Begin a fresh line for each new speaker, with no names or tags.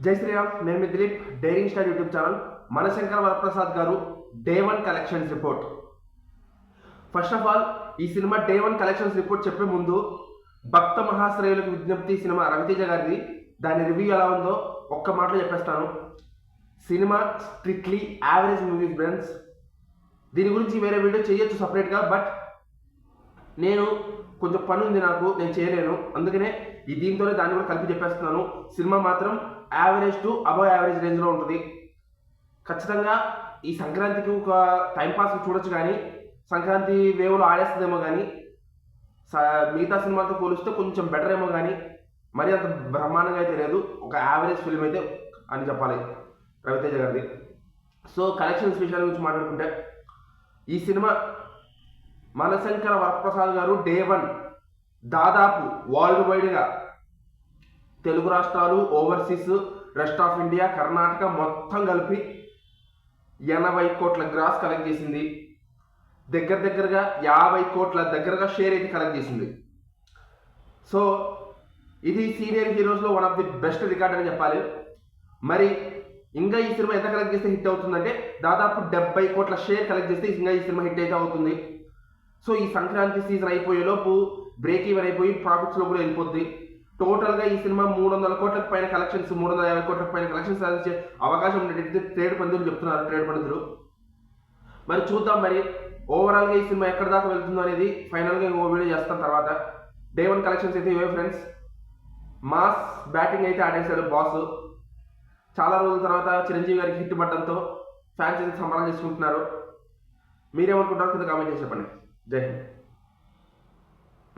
జై శ్రీరామ్. నేను మీ Dileep, daring star YouTube channel. Manashankara Varaprasad Garu day 1 collections report. First of all ఈ సినిమా డే 1 కలెక్షన్స్ రిపోర్ట్ చెప్పే ముందు భక్త మహాశ్రేయులకు విజ్ఞప్తి సినిమా రవితేజ గారిది. దాని రివ్యూ ఎలా ఉందో ఒక్క మాటలో చెప్పేస్తాను. Cinema strictly average movie friends. దీని గురించి వేరే వీడియో చేయొచ్చు సపరేట్గా, బట్ నేను కొంచెం పని ఉంది నాకు, నేను చేయలేను. అందుకనే దీంతోనే దాన్ని కూడా కలిపి చెప్పేస్తున్నాను. సినిమా మాత్రం యావరేజ్ టు అబవ్ యావరేజ్ రేంజ్లో ఉంటుంది. ఖచ్చితంగా ఈ సంక్రాంతికి ఒక టైంపాస్ చూడొచ్చు, కానీ సంక్రాంతి వేవ్లో ఆడేస్తుందేమో, కానీ మిగతా సినిమాలతో పోలిస్తే కొంచెం బెటర్ ఏమో, కానీ మరీ అంత బ్రహ్మాండంగా అయితే లేదు. ఒక యావరేజ్ ఫిల్మ్ అయితే అని చెప్పాలి రవితేజ గారిది. సో కలెక్షన్స్ విషయాల గురించి మాట్లాడుకుంటే, ఈ సినిమా మనశంకర వరప్రసాద్ గారు డే 1 దాదాపు వరల్డ్ వైడ్గా తెలుగు రాష్ట్రాలు, overseas, rest of India, Karnataka మొత్తం కలిపి 80 కోట్ల గ్రాస్ కలెక్ట్ చేసింది. దగ్గరగా 50 కోట్ల దగ్గరగా షేర్ అయితే కలెక్ట్ చేసింది. సో ఇది సీనియర్ హీరోస్లో one of the best record అని చెప్పాలి. మరి ఇంకా ఈ సినిమా ఎంత కలెక్ట్ చేస్తే హిట్ అవుతుందంటే, దాదాపు 70 కోట్ల షేర్ కలెక్ట్ చేస్తే ఇంకా ఈ సినిమా హిట్ అయితే అవుతుంది. సో ఈ సంక్రాంతి సీజన్ అయిపోయేలోపు బ్రేక్ ఈవెన్ అయిపోయి ప్రాఫిట్స్లో కూడా వెళ్ళిపోద్ది. టోటల్గా ఈ సినిమా 300 కోట్లకు పైన కలెక్షన్స్, 350 కోట్లకు పైన కలెక్షన్స్ సాధించే అవకాశం ఉండేది ట్రేడ్ పండితులు చెప్తున్నారు. ట్రేడ్ పండితులు మరి చూద్దాం. మరి ఓవరాల్గా ఈ సినిమా ఎక్కడి దాకా వెళ్తుందో అనేది ఫైనల్గా ఇంకో వీడియో చేస్తాం తర్వాత. డే 1 కలెక్షన్స్ అయితే ఇవే ఫ్రెండ్స్. మాస్ బ్యాటింగ్ అయితే ఆడేశాడు బాస్. చాలా రోజుల తర్వాత చిరంజీవి గారికి హిట్ పడడంతో ఫ్యాన్స్ అయితే సంబరాలు చేసుకుంటున్నారు. మీరేమనుకుంటారో కింద కామెంట్ చేసి చెప్పండి. జై హింద్.